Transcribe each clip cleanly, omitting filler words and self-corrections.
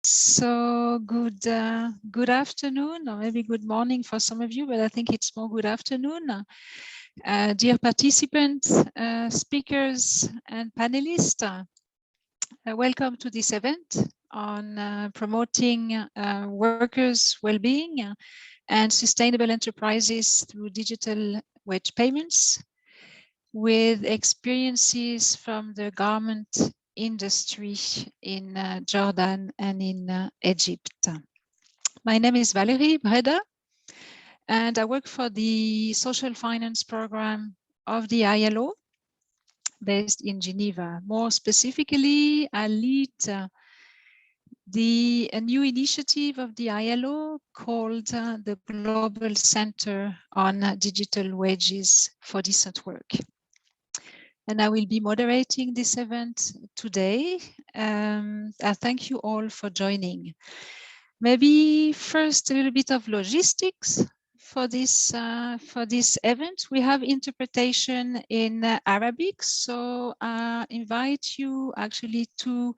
So good afternoon, or maybe good morning for some of you, but I think it's more good afternoon. Dear participants, speakers, and panelists, welcome to this event on promoting workers' well-being and sustainable enterprises through digital wage payments, with experiences from the garment industry in Jordan and in Egypt. My name is Valérie Breda, and I work for the social finance program of the ILO based in Geneva. More specifically, I lead a new initiative of the ILO called the Global Center on Digital Wages for Decent Work. And I will be moderating this event today. I thank you all for joining. Maybe first a little bit of logistics for this event. We have interpretation in Arabic, so I invite you actually to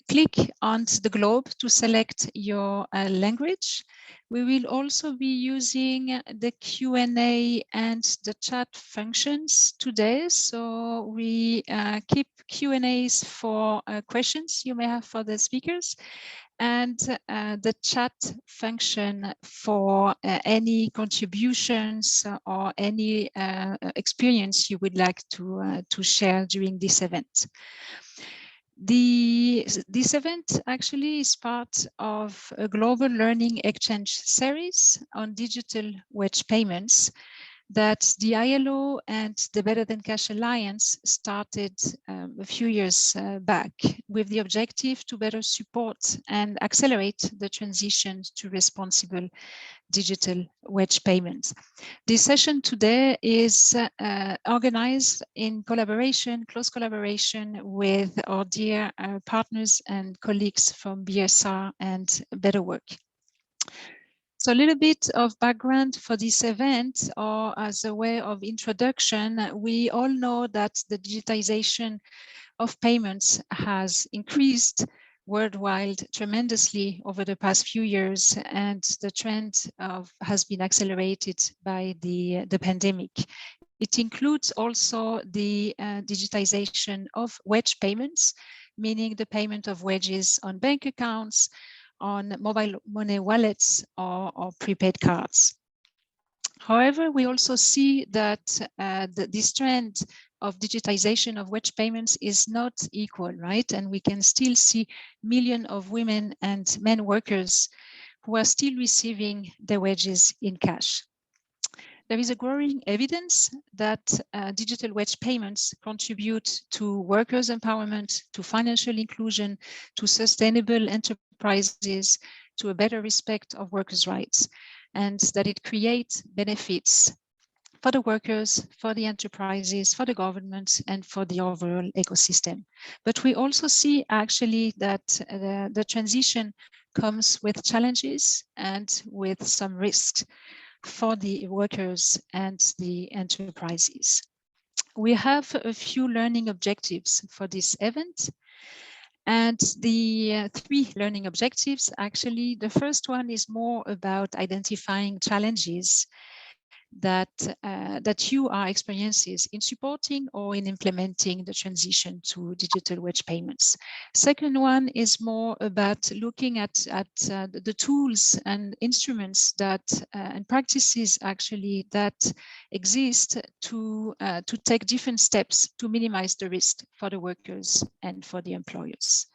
click on the globe to select your language. We will also be using the Q&A and the chat functions today. So we keep Q&As for questions you may have for the speakers, and the chat function for any contributions or any experience you would like to share during this event. This event actually is part of a global learning exchange series on digital wage payments that the ILO and the Better Than Cash Alliance started a few years back, with the objective to better support and accelerate the transition to responsible digital wage payments. This session today is organized in close collaboration with our dear partners and colleagues from BSR and BetterWork. So a little bit of background for this event, or as a way of introduction, we all know that the digitization of payments has increased worldwide tremendously over the past few years, and the trend has been accelerated by the pandemic. It includes also the digitization of wage payments, meaning the payment of wages on bank accounts, on mobile money wallets, or prepaid cards. However, we also see that this trend of digitization of wage payments is not equal, right? And we can still see millions of women and men workers who are still receiving their wages in cash. There is a growing evidence that digital wage payments contribute to workers' empowerment, to financial inclusion, to sustainable enterprises, to a better respect of workers' rights, and that it creates benefits for the workers, for the enterprises, for the government, and for the overall ecosystem. But we also see actually that the transition comes with challenges and with some risks for the workers and the enterprises. We have a few learning objectives for this event. And the three learning objectives, actually, the first one is more about identifying challenges that you are experiencing in supporting or in implementing the transition to digital wage payments. Second one is more about looking at the tools and instruments that and practices actually that exist to take different steps to minimize the risk for the workers and for the employers.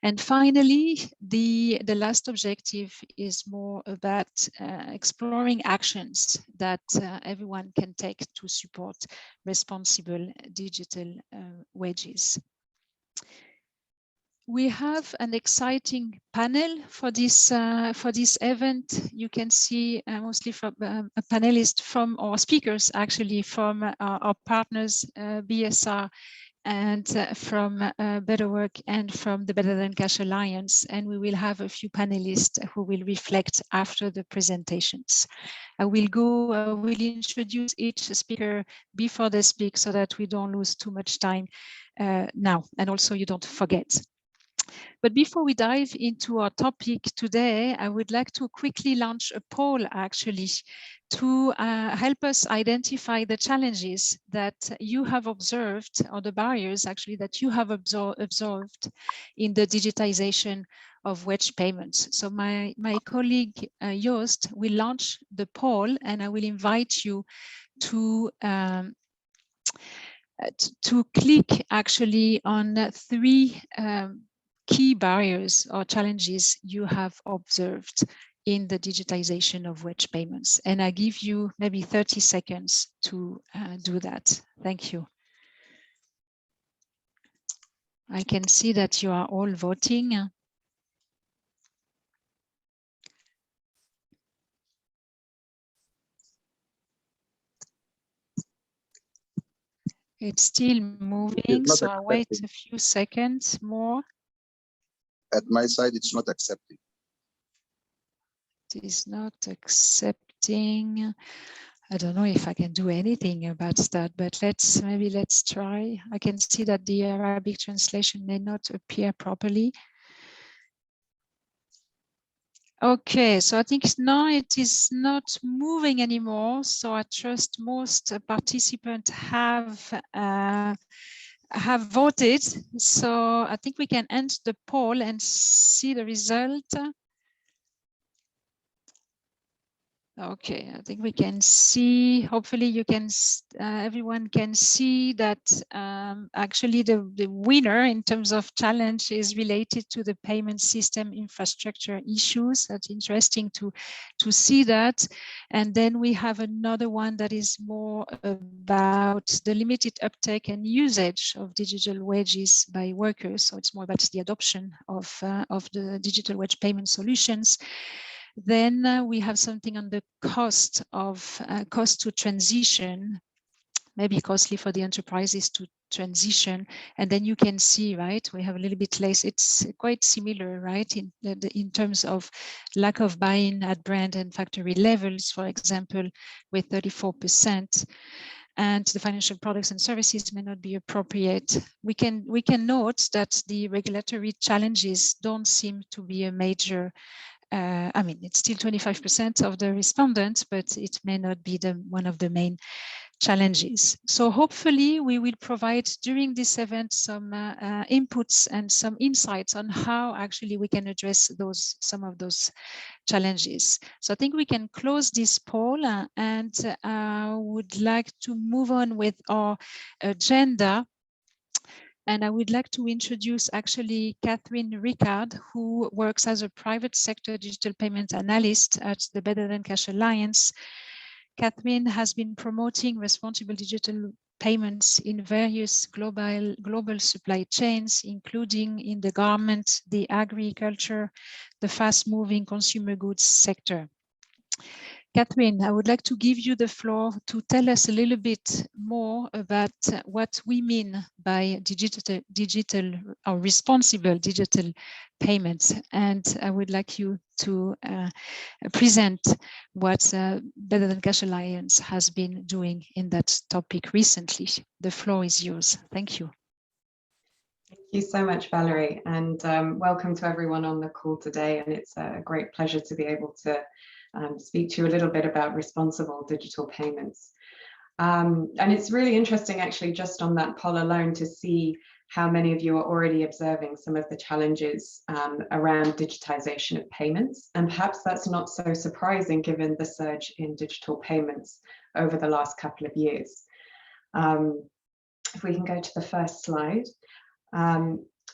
And finally, the last objective is more about exploring actions that everyone can take to support responsible digital wages. We have an exciting panel for this event. You can see mostly from a panelist from our speakers, actually from our partners, BSR, and from BetterWork and from the Better Than Cash Alliance. And we will have a few panelists who will reflect after the presentations. I will introduce each speaker before they speak so that we don't lose too much time now, and also you don't forget. But before we dive into our topic today, I would like to quickly launch a poll actually to help us identify the challenges that you have observed, or the barriers actually that you have observed in the digitization of wage payments. So my colleague Joost will launch the poll, and I will invite you to click actually on three key barriers or challenges you have observed in the digitization of wage payments. And I give you maybe 30 seconds to do that. Thank you. I can see that you are all voting. It's still moving, so I'll wait a few seconds more. At my side, it's not accepting. It is not accepting. I don't know if I can do anything about that, but maybe let's try. I can see that the Arabic translation may not appear properly. Okay, so I think now it is not moving anymore. So I trust most participants have voted. So I think we can end the poll and see the result. Okay, I think we can see, hopefully you can, everyone can see that actually the winner in terms of challenge is related to the payment system infrastructure issues. That's interesting to see that. And then we have another one that is more about the limited uptake and usage of digital wages by workers. So it's more about the adoption of the digital wage payment solutions. Then we have something on the cost to transition, maybe costly for the enterprises to transition. And then you can see, right, we have a little bit less. It's quite similar, right, in terms of lack of buy-in at brand and factory levels, for example, with 34%. And the financial products and services may not be appropriate. We can note that the regulatory challenges don't seem to be a major. I mean, it's still 25% of the respondents, but it may not be one of the main challenges. So hopefully we will provide during this event some inputs and some insights on how actually we can address some of those challenges. So I think we can close this poll and I would like to move on with our agenda. And I would like to introduce actually Catherine Ricard, who works as a private sector digital payment analyst at the Better Than Cash Alliance. Catherine has been promoting responsible digital payments in various global supply chains, including in the garment, the agriculture, the fast-moving consumer goods sector. Catherine, I would like to give you the floor to tell us a little bit more about what we mean by digital or responsible digital payments. And I would like you to present what Better Than Cash Alliance has been doing in that topic recently. The floor is yours. Thank you. Thank you so much, Valerie, and welcome to everyone on the call today. And it's a great pleasure to be able to speak to you a little bit about responsible digital payments. And it's really interesting, actually, just on that poll alone, to see how many of you are already observing some of the challenges around digitization of payments. And perhaps that's not so surprising given the surge in digital payments over the last couple of years. If we can go to the first slide.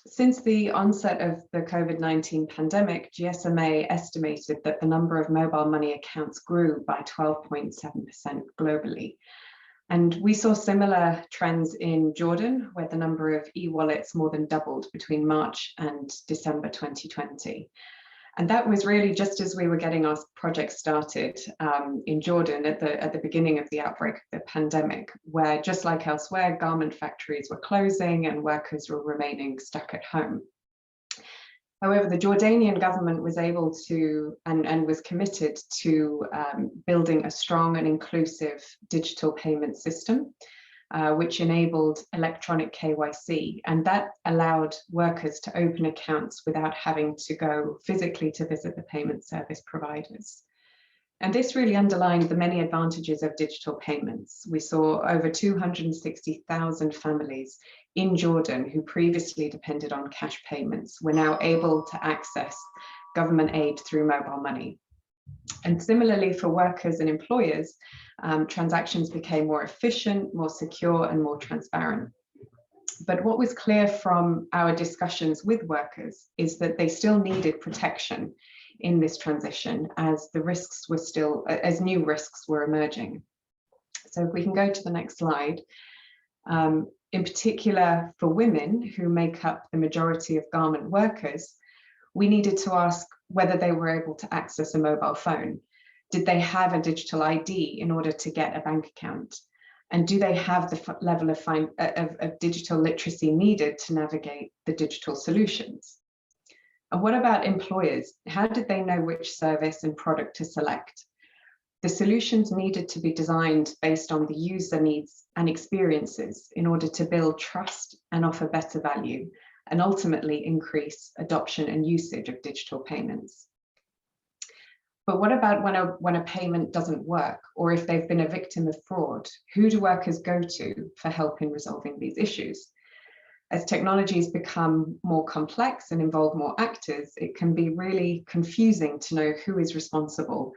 Since the onset of the COVID-19 pandemic, GSMA estimated that the number of mobile money accounts grew by 12.7% globally. And we saw similar trends in Jordan, where the number of e-wallets more than doubled between March and December 2020. And that was really just as we were getting our project started in Jordan at the beginning of the outbreak of the pandemic, where just like elsewhere, garment factories were closing and workers were remaining stuck at home. However, the Jordanian government was able to and was committed to building a strong and inclusive digital payment system. which enabled electronic KYC, and that allowed workers to open accounts without having to go physically to visit the payment service providers. And this really underlined the many advantages of digital payments. We saw over 260,000 families in Jordan who previously depended on cash payments were now able to access government aid through mobile money. And similarly for workers and employers, transactions became more efficient, more secure, and more transparent. But what was clear from our discussions with workers is that they still needed protection in this transition as the risks were still, as new risks were emerging. So if we can go to the next slide, in particular for women who make up the majority of garment workers, we needed to ask whether they were able to access a mobile phone. Did they have a digital ID in order to get a bank account? And do they have the level of digital literacy needed to navigate the digital solutions? And what about employers? How did they know which service and product to select? The solutions needed to be designed based on the user needs and experiences in order to build trust and offer better value, and ultimately increase adoption and usage of digital payments. But what about when a payment doesn't work, or if they've been a victim of fraud? Who do workers go to for help in resolving these issues? As technologies become more complex and involve more actors, it can be really confusing to know who is responsible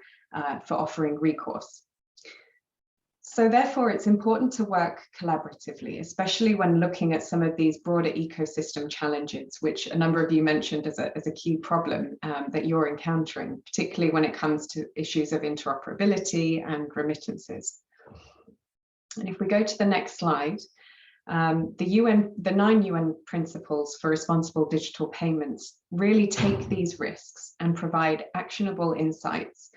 for offering recourse. So therefore, it's important to work collaboratively, especially when looking at some of these broader ecosystem challenges, which a number of you mentioned as a key problem that you're encountering, particularly when it comes to issues of interoperability and remittances. And if we go to the next slide, the 9 UN principles for responsible digital payments really take these risks and provide actionable insights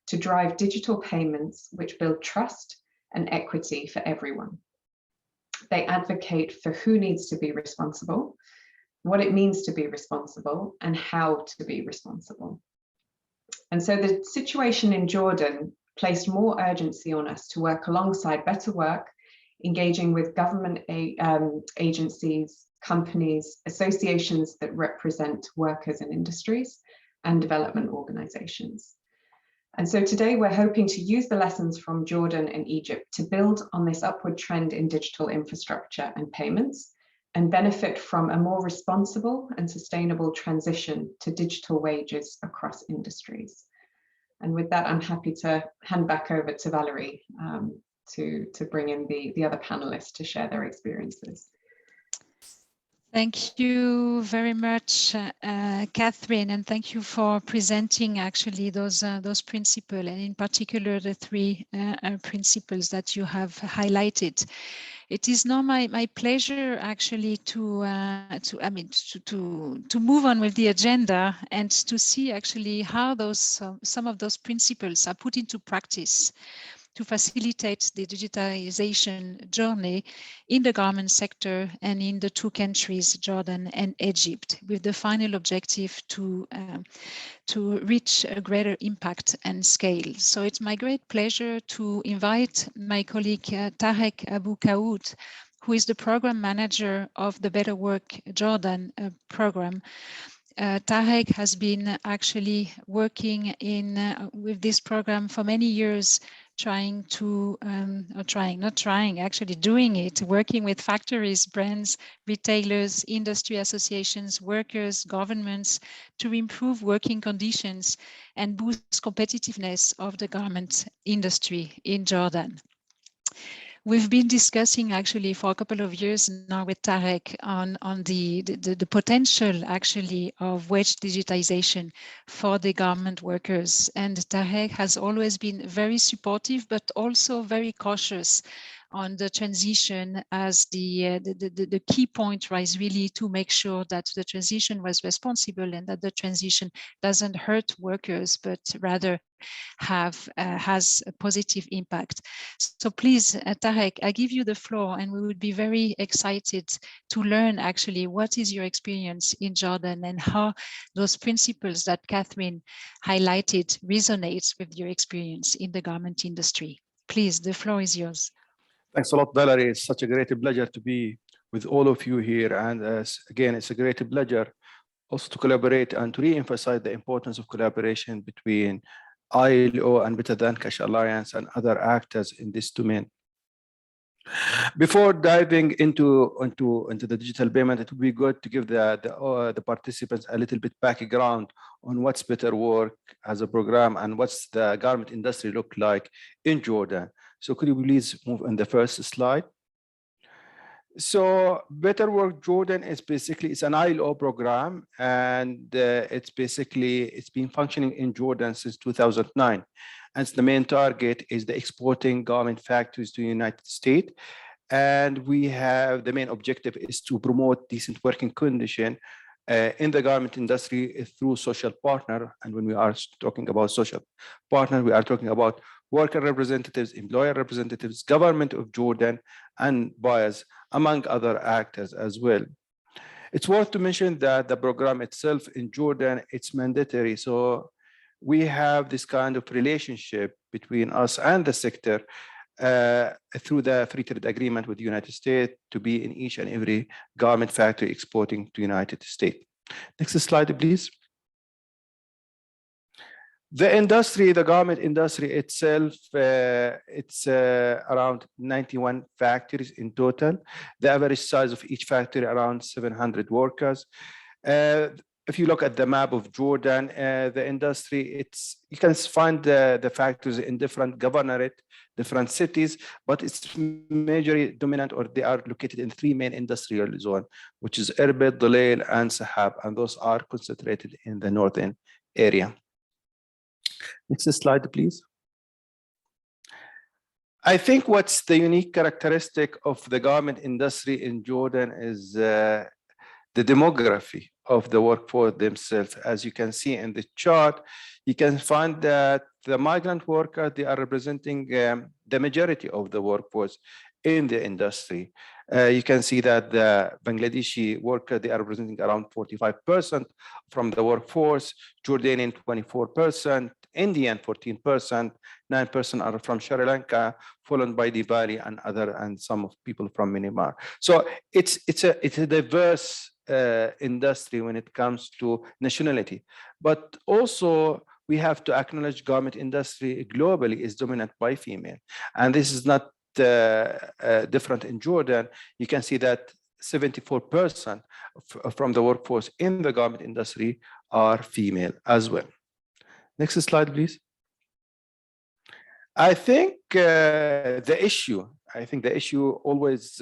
to drive digital payments which build trust and equity for everyone. They advocate for who needs to be responsible, what it means to be responsible, and how to be responsible. And so the situation in Jordan placed more urgency on us to work alongside BetterWork, engaging with government agencies, companies, associations that represent workers and industries, and development organizations. And so today we're hoping to use the lessons from Jordan and Egypt to build on this upward trend in digital infrastructure and payments, and benefit from a more responsible and sustainable transition to digital wages across industries. And with that, I'm happy to hand back over to Valerie to bring in the other panelists to share their experiences. Thank you very much, Catherine, and thank you for presenting actually those principles, and in particular the 3 principles that you have highlighted. It is now my pleasure actually to move on with the agenda and to see actually how some of those principles are put into practice to facilitate the digitization journey in the garment sector and in the 2 countries, Jordan and Egypt, with the final objective to reach a greater impact and scale. So it's my great pleasure to invite my colleague Tarek Abu Kaoud, who is the program manager of the BetterWork Jordan program. Tarek has been actually working with this program for many years, doing it, working with factories, brands, retailers, industry associations, workers, governments to improve working conditions and boost competitiveness of the garment industry in Jordan. We've been discussing actually for a couple of years now with Tarek on the potential actually of wage digitization for the garment workers. And Tarek has always been very supportive, but also very cautious on the transition, as the key point was really to make sure that the transition was responsible and that the transition doesn't hurt workers, but rather has a positive impact. So please, Tarek, I give you the floor, and we would be very excited to learn actually what is your experience in Jordan and how those principles that Catherine highlighted resonates with your experience in the garment industry. Please, the floor is yours. Thanks a lot, Valerie. It's such a great pleasure to be with all of you here. And again, it's a great pleasure also to collaborate and to re-emphasize the importance of collaboration between ILO and Better Than Cash Alliance and other actors in this domain. Before diving into the digital payment, it would be good to give the participants a little bit background on what's BetterWork as a program and what's the garment industry look like in Jordan. So could you please move on the first slide? So BetterWork Jordan is basically, it's an ILO program, and it's been functioning in Jordan since 2009. And the main target is the exporting garment factories to the United States. And we have, the main objective is to promote decent working condition in the garment industry through social partner. And when we are talking about social partner, we are talking about worker representatives, employer representatives, government of Jordan, and buyers, among other actors as well. It's worth to mention that the program itself in Jordan, it's mandatory. So we have this kind of relationship between us and the sector through the free trade agreement with the United States to be in each and every garment factory exporting to the United States. Next slide, please. The industry, the garment industry itself, it's around 91 factories in total. The average size of each factory around 700 workers. If you look at the map of Jordan, the industry, you can find the factories in different governorate, different cities, but it's majorly dominant, or they are located in three main industrial zones, which is Irbid, Dalail, and Sahab, and those are concentrated in the northern area. Next slide, please. I think what's the unique characteristic of the garment industry in Jordan is the demography of the workforce themselves. As you can see in the chart, you can find that the migrant workers, they are representing the majority of the workforce in the industry. You can see that the Bangladeshi workers, they are representing around 45% from the workforce, Jordanian 24%, Indian 14%, 9% are from Sri Lanka, followed by Diwali and some of people from Myanmar. So it's a diverse industry when it comes to nationality, but also we have to acknowledge garment industry globally is dominant by female, and this is not different in Jordan. You can see that 74% from the workforce in the garment industry are female as well. Next slide, please. I think the issue always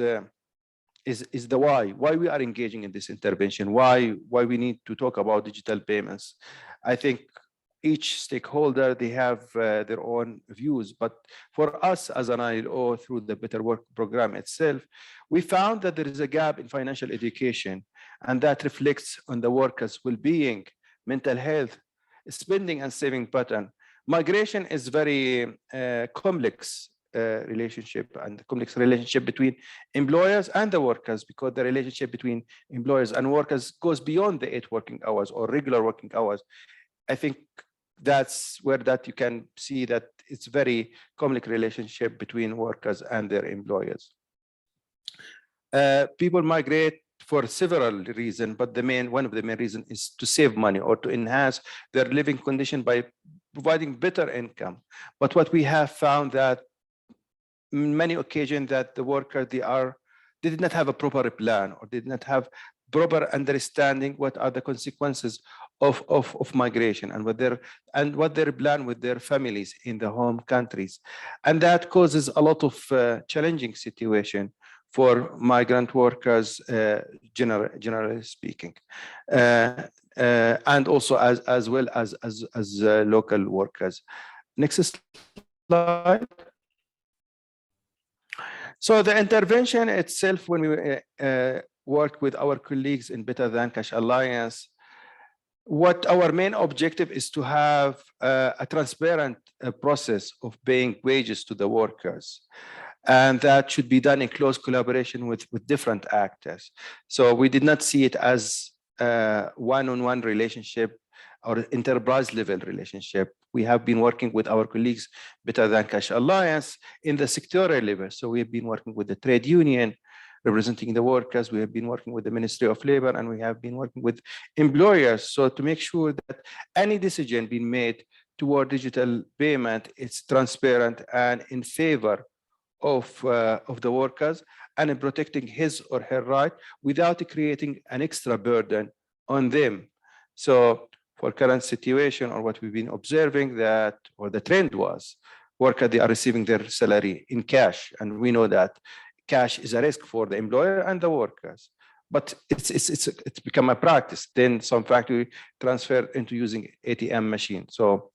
is the why we are engaging in this intervention, why we need to talk about digital payments. I think each stakeholder, they have their own views, but for us as an ILO, through the BetterWork program itself, we found that there is a gap in financial education, and that reflects on the workers' well-being, mental health, spending and saving pattern. Migration is very complex relationship, and the complex relationship between employers and the workers, because the relationship between employers and workers goes beyond the 8 working hours or regular working hours. I think that's where that you can see that it's very complex relationship between workers and their employers. People migrate for several reasons, but one of the main reasons is to save money or to enhance their living condition by providing better income. But what we have found that many occasions that the workers, they did not have a proper plan, or did not have proper understanding what are the consequences of migration, and what their plan with their families in the home countries. And that causes a lot of challenging situation for migrant workers, generally speaking, and also as well as local workers. Next slide. So the intervention itself, when we worked with our colleagues in Better Than Cash Alliance, what our main objective is to have a transparent process of paying wages to the workers. And that should be done in close collaboration with different actors. So we did not see it as a one-on-one relationship our enterprise level relationship. We have been working with our colleagues, Better Than Cash Alliance, in the sectoral level. So we have been working with the trade union, representing the workers. We have been working with the Ministry of Labor, and we have been working with employers. So to make sure that any decision being made toward digital payment, it's transparent and in favor of the workers and in protecting his or her right without creating an extra burden on them. So for current situation, or what we've been observing, that, or the trend was, workers, they are receiving their salary in cash. And we know that cash is a risk for the employer and the workers. But it's become a practice. Then some factory transfer into using ATM machine. So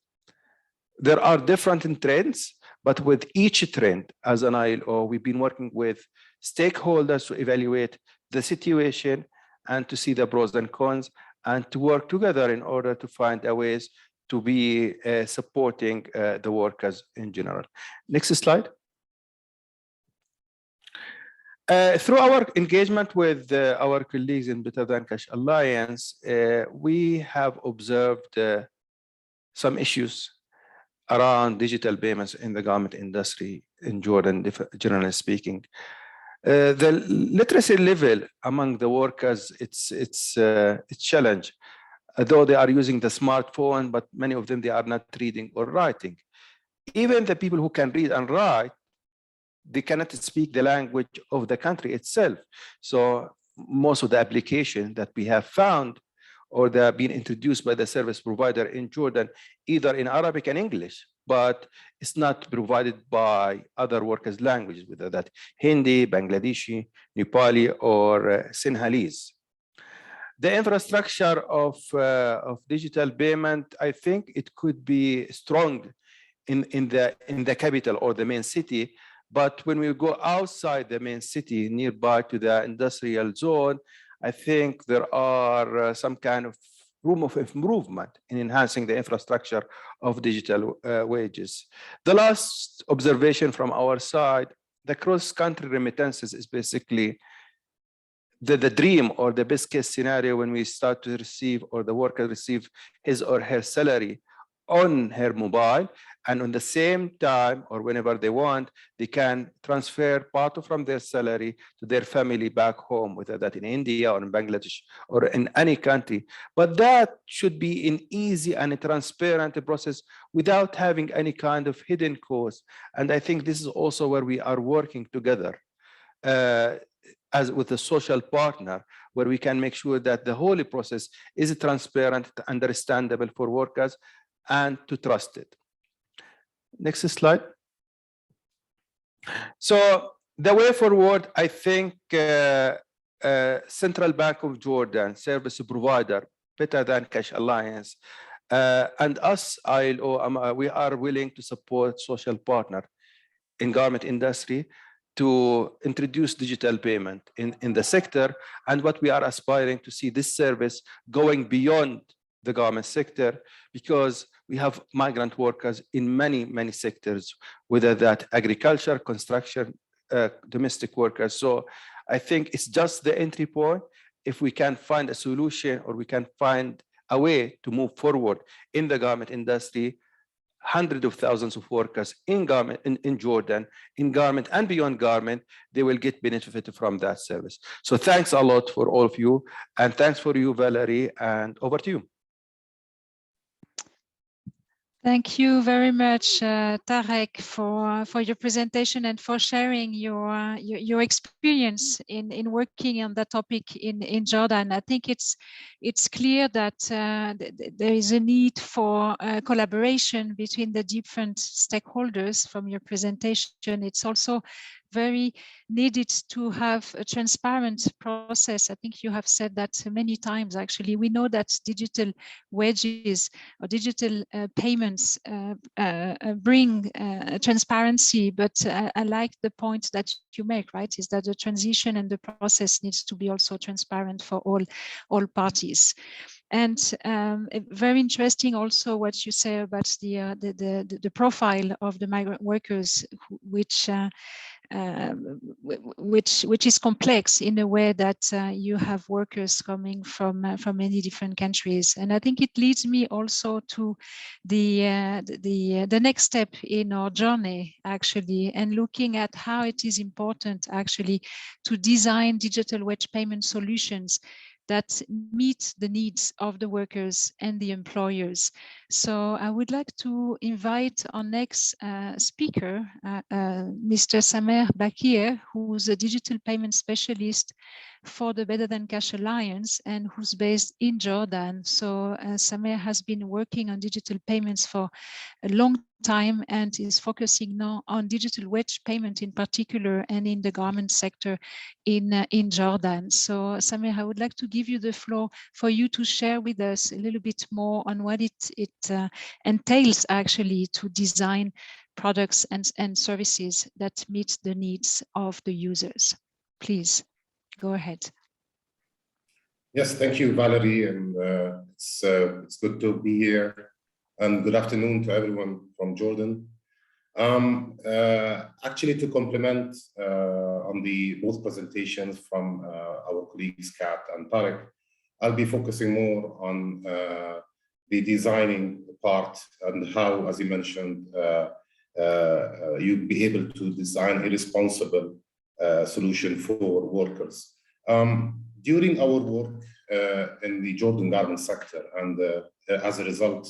there are different trends, but with each trend, as an ILO, we've been working with stakeholders to evaluate the situation and to see the pros and cons, and to work together in order to find a ways to be supporting the workers in general. Next slide. Through our engagement with our colleagues in Better Than Cash Alliance, we have observed some issues around digital payments in the garment industry in Jordan, generally speaking. The literacy level among the workers, it's challenge. Though they are using the smartphone, but many of them, they are not reading or writing. Even the people who can read and write, they cannot speak the language of the country itself. So most of the applications that we have found, or they have been introduced by the service provider in Jordan, either in Arabic and English, but it's not provided by other workers' languages, whether that Hindi, Bangladeshi, Nepali, or Sinhalese. The infrastructure of digital payment, I think it could be strong in the capital or the main city. But when we go outside the main city, nearby to the industrial zone, I think there are some kind of room of improvement in enhancing the infrastructure of digital wages. The last observation from our side, the cross-country remittances is basically the dream or the best case scenario when we start to receive, or the worker receive his or her salary on her mobile, and on the same time, or whenever they want, they can transfer part from their salary to their family back home, whether that in India or in Bangladesh or in any country. But that should be an easy and a transparent process without having any kind of hidden cost. And I think this is also where we are working together as with a social partner, where we can make sure that the whole process is transparent, understandable for workers, and to trust it. Next slide. So the way forward, I think Central Bank of Jordan, service provider, Better Than Cash Alliance, and us, ILO, we are willing to support social partner in garment industry to introduce digital payment in the sector. And what we are aspiring to see this service going beyond the garment sector, because we have migrant workers in many sectors, whether that agriculture, construction, domestic workers. So I think it's just the entry point. If we can find a solution, or we can find a way to move forward in the garment industry, hundreds of thousands of workers in garment in Jordan, in garment and beyond garment, they will get benefit from that service. So thanks a lot for all of you, and thanks for you, Valerie, and over to you. Thank you very much, Tarek, for your presentation and for sharing your experience in working on that topic in Jordan. I think it's clear that there is a need for collaboration between the different stakeholders. From your presentation, it's also very needed to have a transparent process. I think you have said that many times, actually. We know that digital wages or digital payments bring transparency, but I like the point that you make, right, is that the transition and the process needs to be also transparent for all parties. And very interesting also what you say about the profile of the migrant workers, which which is complex in a way that you have workers coming from many different countries. And I think it leads me also to the next step in our journey, actually, and looking at how it is important actually to design digital wage payment solutions that meet the needs of the workers and the employers. So I would like to invite our next speaker, Mr. Samer Bakir, who's a digital payment specialist for the Better Than Cash Alliance and who's based in Jordan. So Samer has been working on digital payments for a long time and is focusing now on digital wage payment in particular and in the garment sector in Jordan. So Samer, I would like to give you the floor for you to share with us a little bit more on what it entails actually to design products and services that meet the needs of the users. Please go ahead. Yes, thank you, Valerie, and it's good to be here. And good afternoon to everyone from Jordan. Actually, to complement on both presentations from our colleagues, Kat and Tarek, I'll be focusing more on the designing part and how, as you mentioned, you'd be able to design a responsible solution for workers. During our work in the Jordan garment sector, and as a result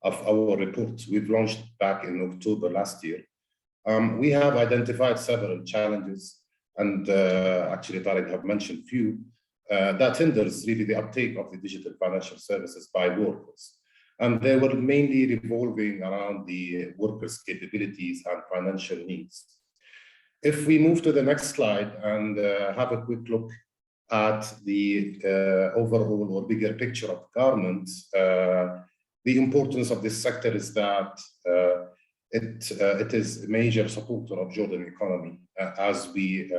of our report we've launched back in October last year, we have identified several challenges, and actually Tarek have mentioned few, that hinders really the uptake of the digital financial services by workers. And they were mainly revolving around the workers' capabilities and financial needs. If we move to the next slide and have a quick look at the overall or bigger picture of garments, the importance of this sector is that it is a major supporter of Jordan economy. As we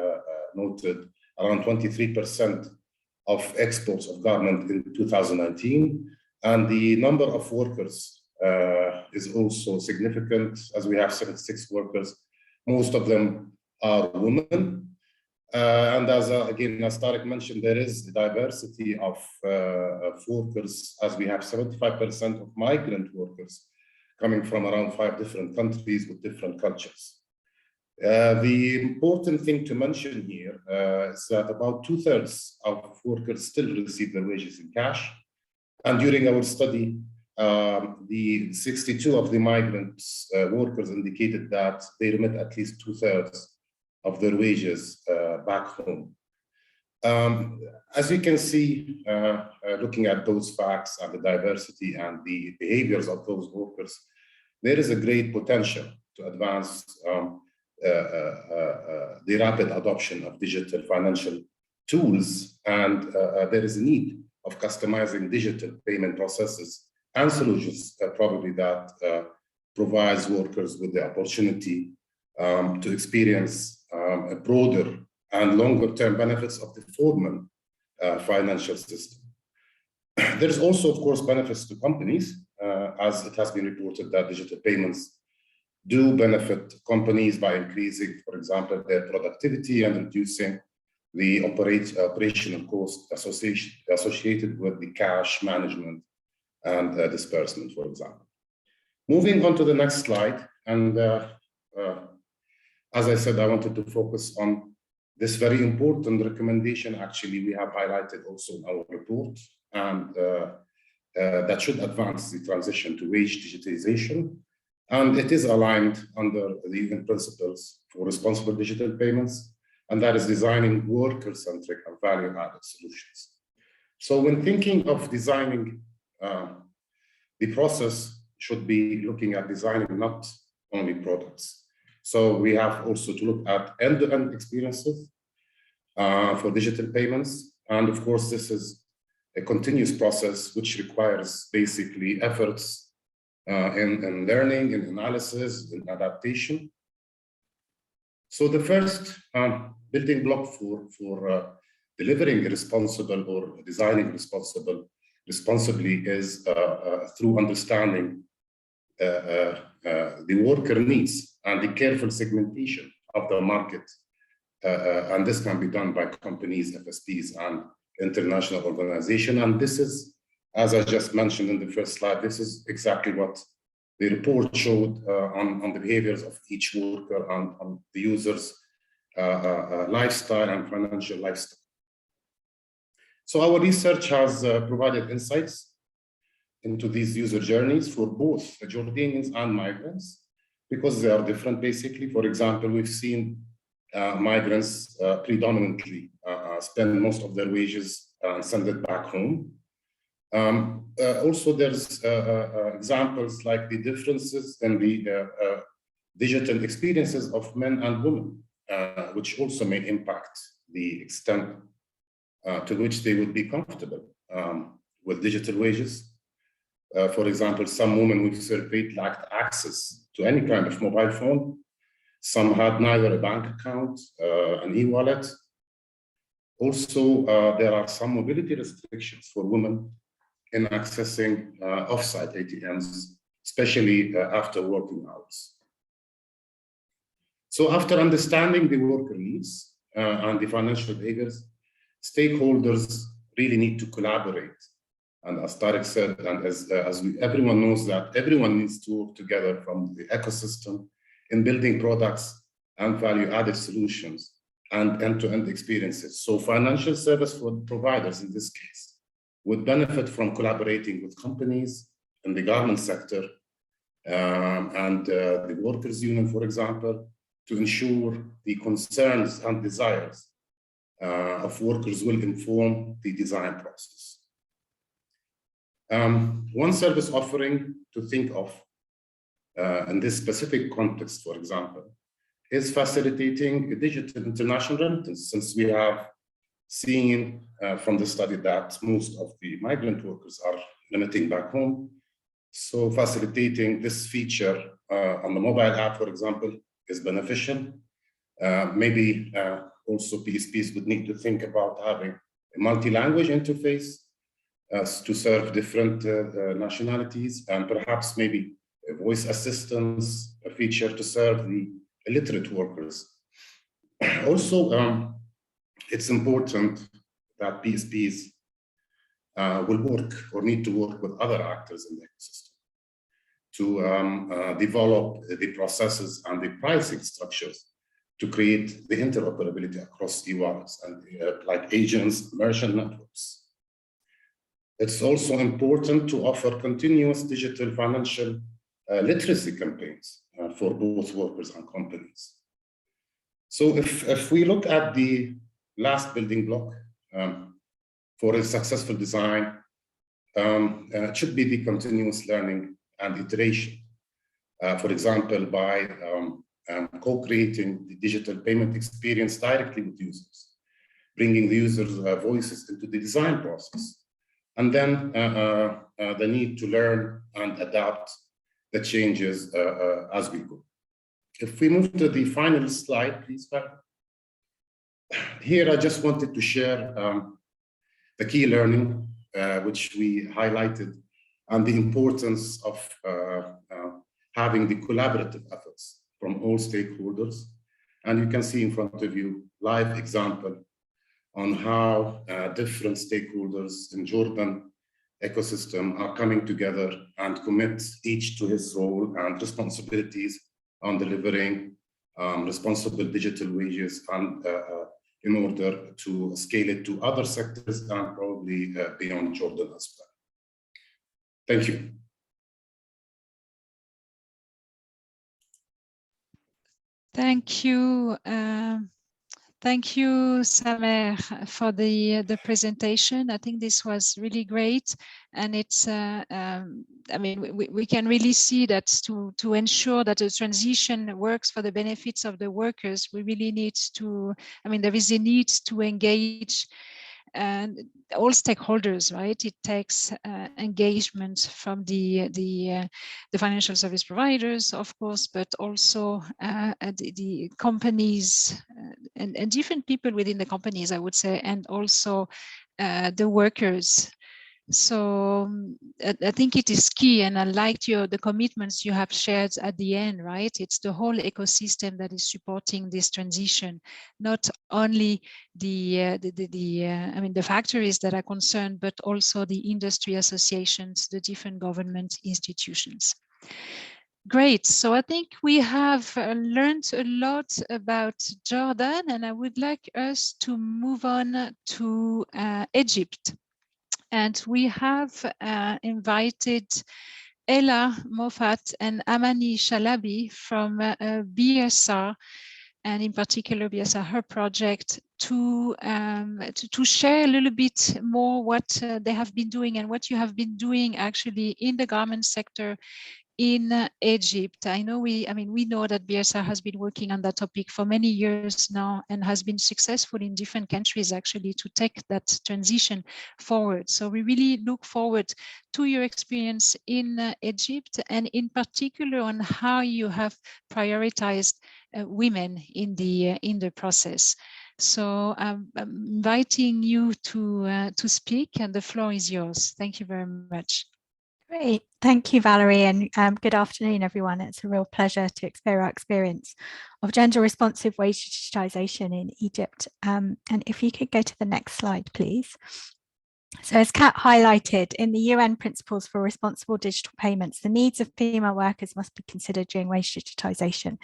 noted, around 23% of exports of garment in 2019, and the number of workers is also significant, as we have 76 workers. Most of them are women. And as again, as Tarek mentioned, there is a diversity of workers, as we have 75% of migrant workers coming from around 5 different countries with different cultures. The important thing to mention here is that about 2/3 of workers still receive their wages in cash. And during our study, the 62 of the migrant workers indicated that they remit at least 2/3 of their wages back home. As you can see, looking at those facts and the diversity and the behaviors of those workers, there is a great potential to advance the rapid adoption of digital financial tools, and there is a need of customizing digital payment processes and solutions probably that provides workers with the opportunity to experience a broader and longer-term benefits of the formal financial system. There's also, of course, benefits to companies, as it has been reported that digital payments do benefit companies by increasing, for example, their productivity and reducing the operational costs associated with the cash management and disbursement, for example. Moving on to the next slide, and as I said, I wanted to focus on this very important recommendation. Actually, we have highlighted also in our report, and that should advance the transition to wage digitization. And it is aligned under the UN principles for responsible digital payments, and that is designing worker-centric and value-added solutions. So when thinking of designing, the process should be looking at designing not only products. So we have also to look at end-to-end experiences for digital payments. And of course, this is a continuous process which requires basically efforts in learning, in analysis, in adaptation. So the first building block for delivering a responsible or designing responsibly is through understanding the worker needs and the careful segmentation of the market. And this can be done by companies, FSPs, and international organizations. And this is, as I just mentioned in the first slide, this is exactly what the report showed on the behaviors of each worker and on the user's lifestyle and financial lifestyle. So our research has provided insights into these user journeys for both Jordanians and migrants, because they are different basically. For example, we've seen migrants predominantly spend most of their wages and send it back home. Also, there's examples like the differences in the digital experiences of men and women, which also may impact the extent to which they would be comfortable with digital wages. For example, some women we've surveyed lacked access to any kind of mobile phone. Some had neither a bank account, an e-wallet. Also, there are some mobility restrictions for women in accessing off-site ATMs, especially after working hours. So after understanding the worker needs and the financial behaviors, stakeholders really need to collaborate. And as Tariq said, and as everyone knows, that everyone needs to work together from the ecosystem in building products and value-added solutions and end-to-end experiences. So financial service providers in this case would benefit from collaborating with companies in the garment sector and the workers' union, for example, to ensure the concerns and desires of workers will inform the design process. One service offering to think of in this specific context, for example, is facilitating a digital international remittance, since we have seen from the study that most of the migrant workers are remitting back home. So facilitating this feature on the mobile app, for example, is beneficial. Maybe also PSPs would need to think about having a multi-language interface to serve different nationalities, and perhaps maybe a voice assistance feature to serve the illiterate workers. Also, it's important that PSPs will work or need to work with other actors in the ecosystem to develop the processes and the pricing structures to create the interoperability across e-wallets and like agents, merchant networks. It's also important to offer continuous digital financial literacy campaigns for both workers and companies. So if we look at the last building block for a successful design, it should be the continuous learning and iteration. For example, by co-creating the digital payment experience directly with users, bringing the users' voices into the design process, and then the need to learn and adapt the changes as we go. If we move to the final slide, please. Here, I just wanted to share the key learning, which we highlighted, and the importance of having the collaborative efforts from all stakeholders. And you can see in front of you live example on how different stakeholders in Jordan ecosystem are coming together and commit each to his role and responsibilities on delivering responsible digital wages and in order to scale it to other sectors and probably beyond Jordan as well. Thank you. Thank you. Thank you, Samer, for the presentation. I think this was really great, and it's. I mean, we can really see that to ensure that the transition works for the benefits of the workers, we really need to. I mean, there is a need to engage and all stakeholders, right? It takes engagement from the financial service providers, of course, but also the companies and different people within the companies, I would say, and also the workers So I think it is key, and I liked the commitments you have shared at the end, right? It's the whole ecosystem that is supporting this transition, not only the factories that are concerned, but also the industry associations, the different government institutions. Great. So I think we have learned a lot about Jordan, and I would like us to move on to Egypt. And we have invited Ella Moffat and Amani Shalabi from BSR, and in particular BSR HerProject, to share a little bit more what they have been doing and what you have been doing actually in the garment sector in Egypt. I know we know that BSR has been working on that topic for many years now and has been successful in different countries actually to take that transition forward. So we really look forward to your experience in Egypt, and in particular on how you have prioritized women in the process. So I'm inviting you to speak, and the floor is yours. Thank you very much. Great. Thank you, Valerie, and good afternoon, everyone. It's a real pleasure to share our experience of gender responsive wage digitization in Egypt. And if you could go to the next slide, please. So as Kat highlighted, in the UN Principles for Responsible Digital Payments, the needs of female workers must be considered during wage digitization. And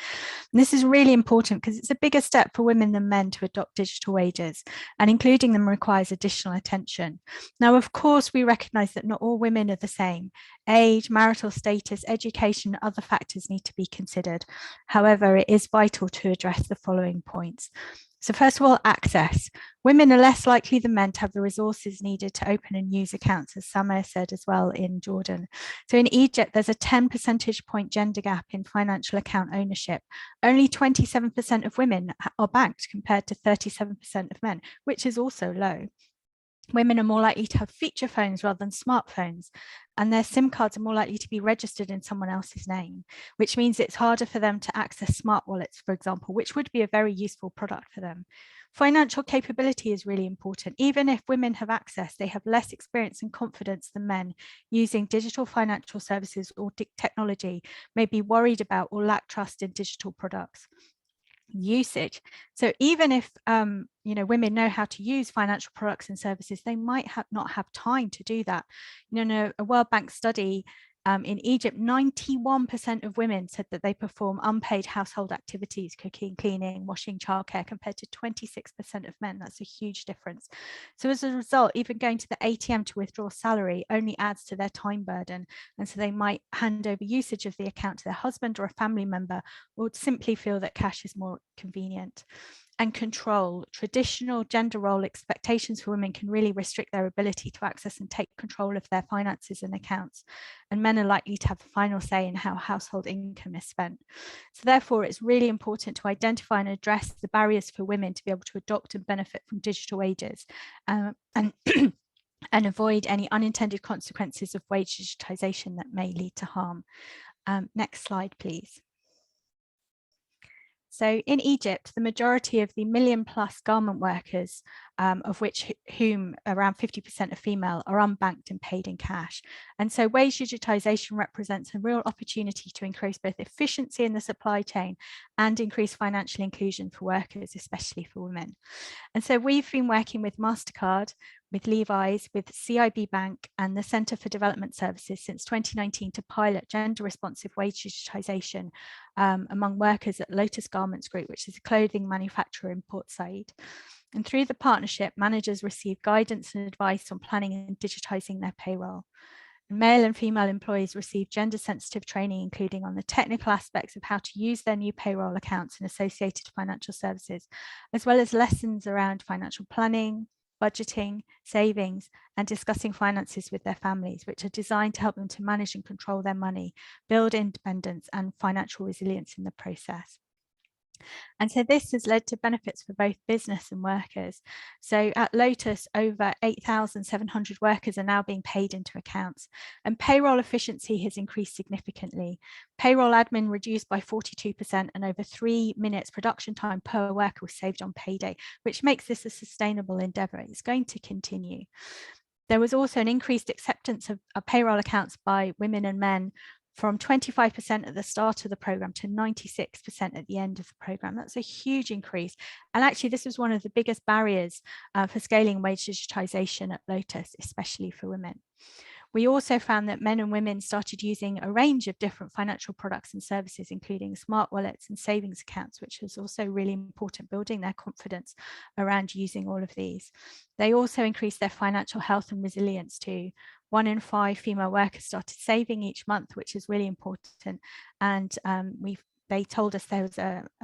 this is really important because it's a bigger step for women than men to adopt digital wages, and including them requires additional attention. Now, of course, we recognize that not all women are the same. Age, marital status, education, and other factors need to be considered. However, it is vital to address the following points. So first of all, access. Women are less likely than men to have the resources needed to open and use accounts, as Samir said as well in Jordan. So in Egypt, there's a 10 percentage point gender gap in financial account ownership. Only 27% of women are banked compared to 37% of men, which is also low. Women are more likely to have feature phones rather than smartphones, and their SIM cards are more likely to be registered in someone else's name, which means it's harder for them to access smart wallets, for example, which would be a very useful product for them. Financial capability is really important. Even if women have access, they have less experience and confidence than men using digital financial services or technology, may be worried about or lack trust in digital products. Usage. So even if women know how to use financial products and services, they might not have time to do that. A World Bank study in Egypt, 91% of women said that they perform unpaid household activities, cooking, cleaning, washing, childcare, compared to 26% of men. That's a huge difference. So as a result, even going to the ATM to withdraw salary only adds to their time burden. And so they might hand over usage of the account to their husband or a family member, or simply feel that cash is more convenient. And control. Traditional gender role expectations for women can really restrict their ability to access and take control of their finances and accounts. And men are likely to have the final say in how household income is spent. So therefore, it's really important to identify and address the barriers for women to be able to adopt and benefit from digital wages, and avoid any unintended consequences of wage digitization that may lead to harm. Next slide, please. So in Egypt, the majority of the 1 million+ garment workers, of whom around 50% are female, are unbanked and paid in cash. And so wage digitization represents a real opportunity to increase both efficiency in the supply chain and increase financial inclusion for workers, especially for women. And so we've been working with MasterCard, with Levi's, with CIB Bank and the Centre for Development Services since 2019 to pilot gender responsive wage digitization among workers at Lotus Garments Group, which is a clothing manufacturer in Port Said. And through the partnership, managers receive guidance and advice on planning and digitizing their payroll. Male and female employees receive gender sensitive training, including on the technical aspects of how to use their new payroll accounts and associated financial services, as well as lessons around financial planning, budgeting, savings, and discussing finances with their families, which are designed to help them to manage and control their money, build independence and financial resilience in the process. And so this has led to benefits for both business and workers. So at Lotus, over 8,700 workers are now being paid into accounts, and payroll efficiency has increased significantly. Payroll admin reduced by 42%, and over 3 minutes production time per worker was saved on payday, which makes this a sustainable endeavour. It's going to continue. There was also an increased acceptance of payroll accounts by women and men from 25% at the start of the program to 96% at the end of the program. That's a huge increase. And actually, this was one of the biggest barriers for scaling wage digitization at Lotus, especially for women. We also found that men and women started using a range of different financial products and services, including smart wallets and savings accounts, which was also really important, building their confidence around using all of these. They also increased their financial health and resilience too. 1 in 5 female workers started saving each month, which is really important. And they told us there was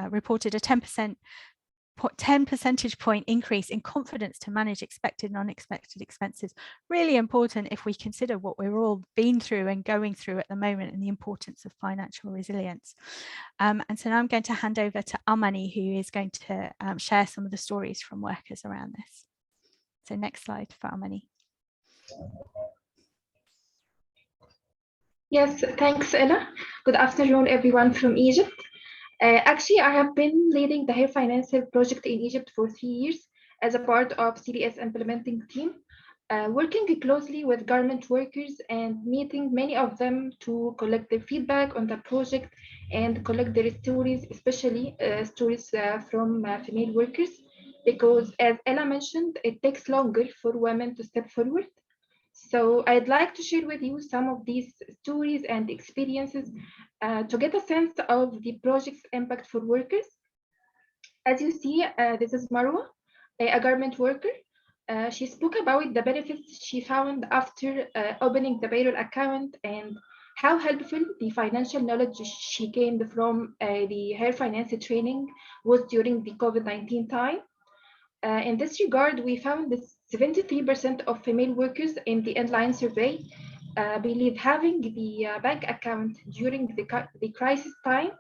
reported a 10 percentage point increase in confidence to manage expected and unexpected expenses. Really important if we consider what we're all been through and going through at the moment and the importance of financial resilience. And so now I'm going to hand over to Amani, who is going to share some of the stories from workers around this. So next slide for Amani. Yes, thanks, Ella. Good afternoon, everyone from Egypt. Actually, I have been leading the HerProject project in Egypt for 3 years as a part of CBS implementing team, working closely with garment workers and meeting many of them to collect their feedback on the project and collect their stories, especially stories from female workers, because as Ella mentioned, it takes longer for women to step forward. So I'd like to share with you some of these stories and experiences to get a sense of the project's impact for workers. As you see, this is Marwa, a garment worker. She spoke about the benefits she found after opening the payroll account and how helpful the financial knowledge she gained from the HerFinance training was during the COVID-19 time. In this regard, we found that 73% of female workers in the inline survey believe having the bank account during the crisis time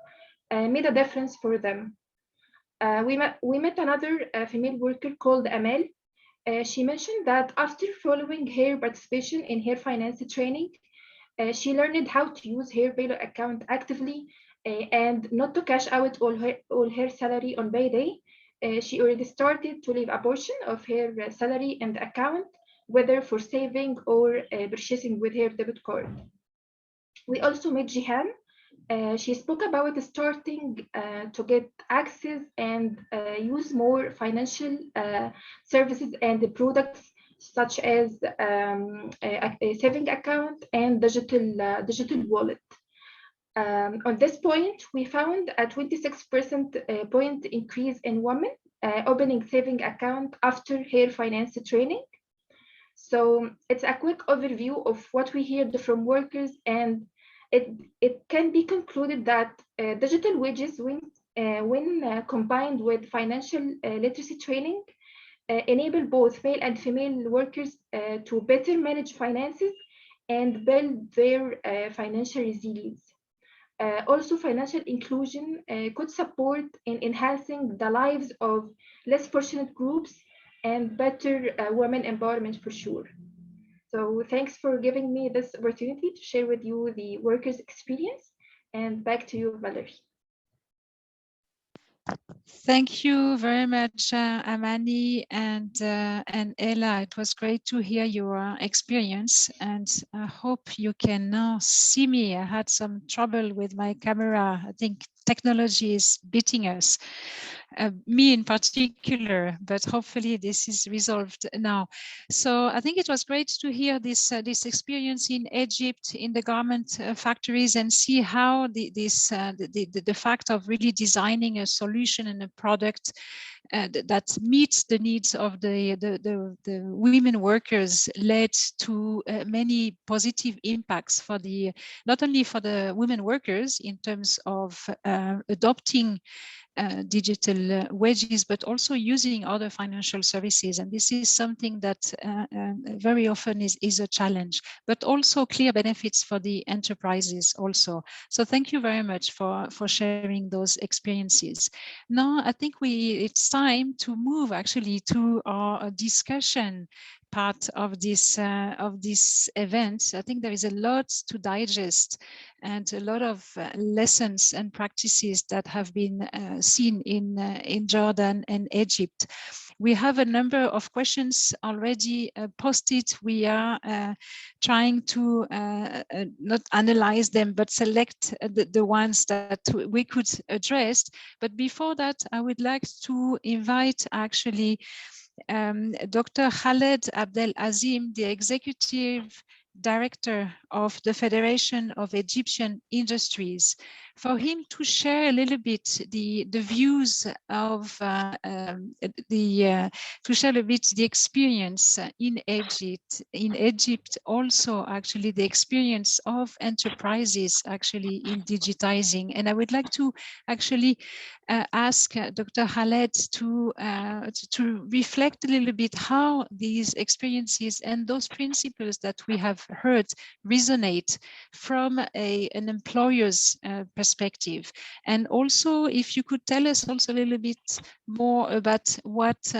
made a difference for them. We met another female worker called Amal. She mentioned that after following her participation in HerFinance training, she learned how to use her payroll account actively and not to cash out all her salary on payday. She already started to leave a portion of her salary in the account, whether for saving or purchasing with her debit card. We also met Jihan. She spoke about starting to get access and use more financial services and products such as a saving account and digital wallet. On this point, we found a 26% point increase in women opening saving account after HerFinance training. So it's a quick overview of what we heard from workers, and it can be concluded that digital wages, when combined with financial literacy training, enable both male and female workers to better manage finances and build their financial resilience. Also, financial inclusion could support in enhancing the lives of less fortunate groups and better women empowerment for sure. So thanks for giving me this opportunity to share with you the workers' experience, and back to you, Valerie. Thank you very much, Amani and Ella. It was great to hear your experience, and I hope you can now see me. I had some trouble with my camera. I think technology is beating us, me in particular, but hopefully this is resolved now. So I think it was great to hear this experience in Egypt, in the garment factories, and see how the fact of really designing a solution and a product that meets the needs of the women workers led to many positive impacts for not only for the women workers in terms of adopting digital wages, but also using other financial services. And this is something that very often is a challenge, but also clear benefits for the enterprises also. So thank you very much for sharing those experiences. Now, I think it's time to move actually to our discussion part of this event. I think there is a lot to digest and a lot of lessons and practices that have been seen in Jordan and Egypt. We have a number of questions already posted. We are trying to not analyze them, but select the ones that we could address. But before that, I would like to invite actually Dr. Khaled Abdel Azim, the Executive Director of the Federation of Egyptian Industries, for him to share a little bit the views of to share a bit the experience in Egypt, also actually the experience of enterprises actually in digitizing. And I would like to actually ask Dr. Khaled to reflect a little bit how these experiences and those principles that we have heard resonate from an employer's perspective. And also, if you could tell us also a little bit more about what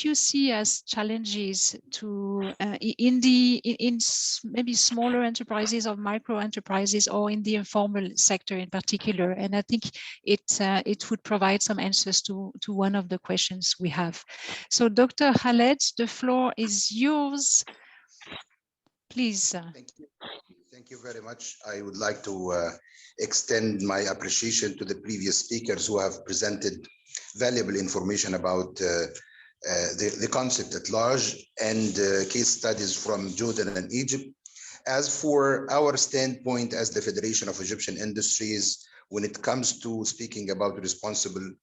you see as challenges to in maybe smaller enterprises or micro enterprises, or in the informal sector in particular. And I think it would provide some answers to one of the questions we have. So Dr. Khaled, the floor is yours. Please. Thank you very much. I would like to extend my appreciation to the previous speakers who have presented valuable information about the concept at large and case studies from Jordan and Egypt. As for our standpoint as the Federation of Egyptian Industries, when it comes to speaking about responsible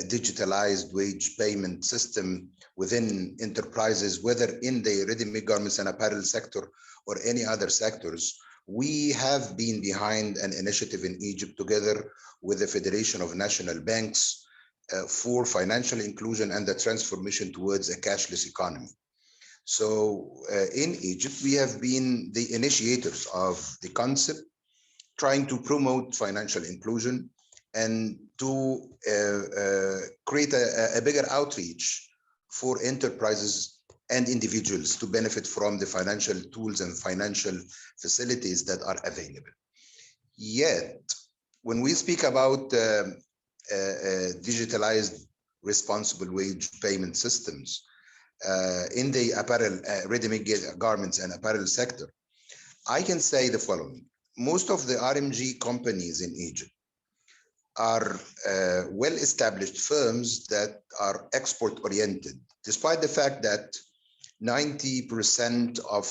digitalized wage payment system within enterprises, whether in the ready-made garments and apparel sector or any other sectors, we have been behind an initiative in Egypt together with the Federation of National Banks for financial inclusion and the transformation towards a cashless economy. So in Egypt, we have been the initiators of the concept, trying to promote financial inclusion and to create a bigger outreach for enterprises and individuals to benefit from the financial tools and financial facilities that are available. Yet, when we speak about digitalized responsible wage payment systems in the apparel, ready-made garments and apparel sector, I can say the following. Most of the RMG companies in Egypt are well-established firms that are export-oriented, despite the fact that 90% of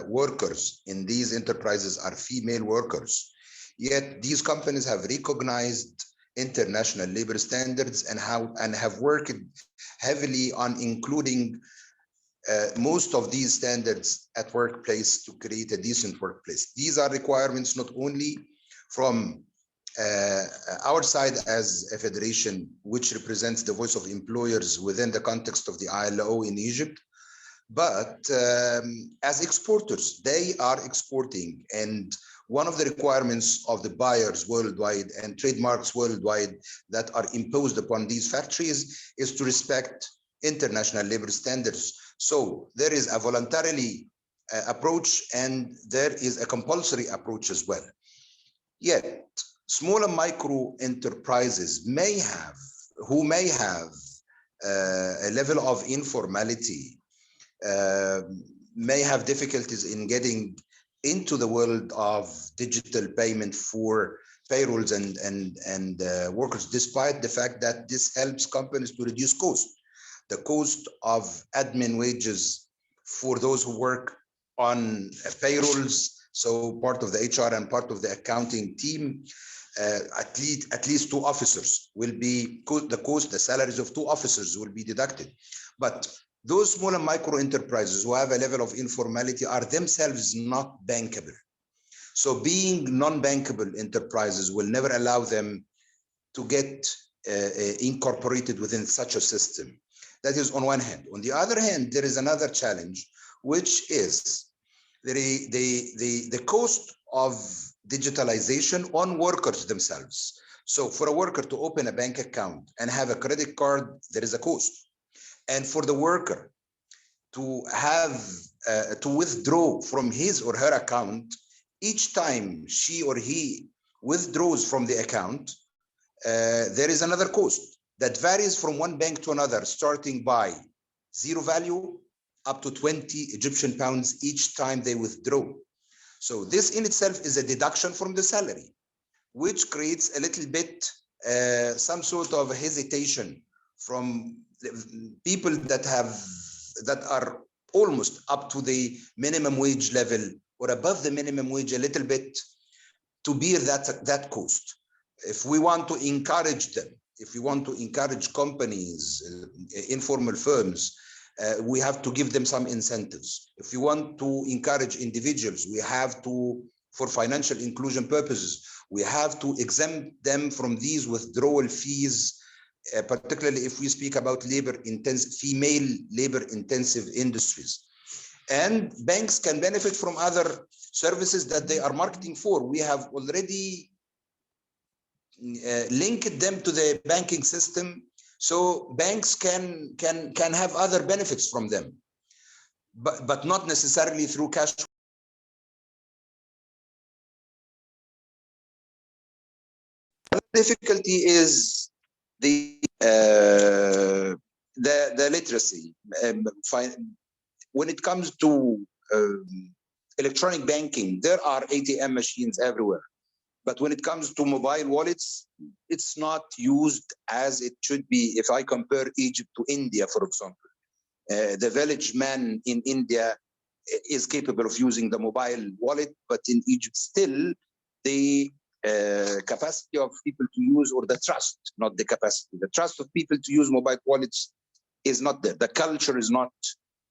workers in these enterprises are female workers. Yet these companies have recognized international labor standards and have worked heavily on including most of these standards at workplace to create a decent workplace. These are requirements not only from our side as a federation, which represents the voice of employers within the context of the ILO in Egypt, but as exporters, they are exporting. And one of the requirements of the buyers worldwide and trademarks worldwide that are imposed upon these factories is to respect international labor standards. So there is a voluntarily approach and there is a compulsory approach as well. Yet, small and micro enterprises who may have a level of informality, may have difficulties in getting into the world of digital payment for payrolls and workers, despite the fact that this helps companies to reduce cost. The cost of admin wages for those who work on payrolls, so part of the HR and part of the accounting team, at least two officers will be, the salaries of two officers will be deducted. But those small and micro enterprises who have a level of informality are themselves not bankable. So being non-bankable enterprises will never allow them to get incorporated within such a system. That is on one hand. On the other hand, there is another challenge, which is the cost of digitalization on workers themselves. So for a worker to open a bank account and have a credit card, there is a cost. And for the worker to have to withdraw from his or her account, each time she or he withdraws from the account, there is another cost that varies from one bank to another, starting by zero value up to 20 Egyptian pounds each time they withdraw. So this in itself is a deduction from the salary, which creates a little bit some sort of hesitation from people that are almost up to the minimum wage level or above the minimum wage a little bit, to bear that cost. If we want to encourage them, if we want to encourage companies, informal firms, we have to give them some incentives. If we want to encourage individuals, we have to, for financial inclusion purposes, we have to exempt them from these withdrawal fees, particularly if we speak about female labor-intensive industries. And banks can benefit from other services that they are marketing for. We have already linked them to the banking system, so banks can have other benefits from them, but not necessarily through cash. The difficulty is the literacy. When it comes to electronic banking, there are ATM machines everywhere. But when it comes to mobile wallets, it's not used as it should be. If I compare Egypt to India, for example, the village man in India is capable of using the mobile wallet, but in Egypt still, the capacity of people to use, or the trust, not the capacity, the trust of people to use mobile wallets is not there. The culture is not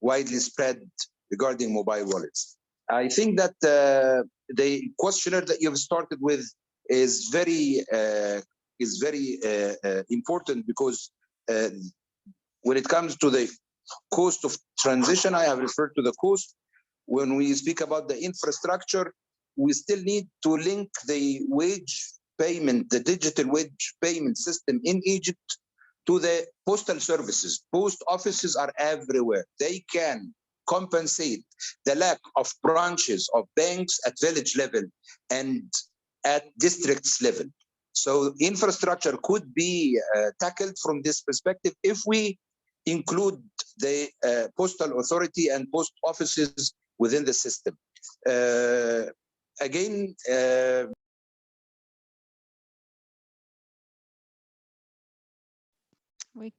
widely spread regarding mobile wallets. I think that the questionnaire that you've started with is very important, because when it comes to the cost of transition, I have referred to the cost. When we speak about the infrastructure, we still need to link the wage payment, the digital wage payment system in Egypt, to the postal services. Post offices are everywhere. They can compensate the lack of branches of banks at village level and at districts level. So infrastructure could be tackled from this perspective if we include the postal authority and post offices within the system. Again,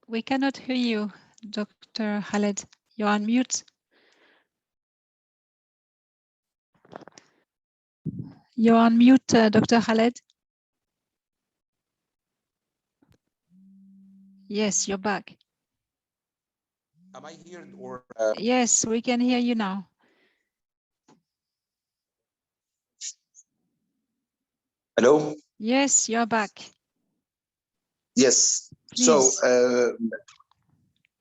we cannot hear you, Dr. Khaled. You're on mute. You're on mute, Dr. Khaled. Yes, you're back. Am I here or? Yes, we can hear you now. Hello? Yes, you're back. Yes. Please. So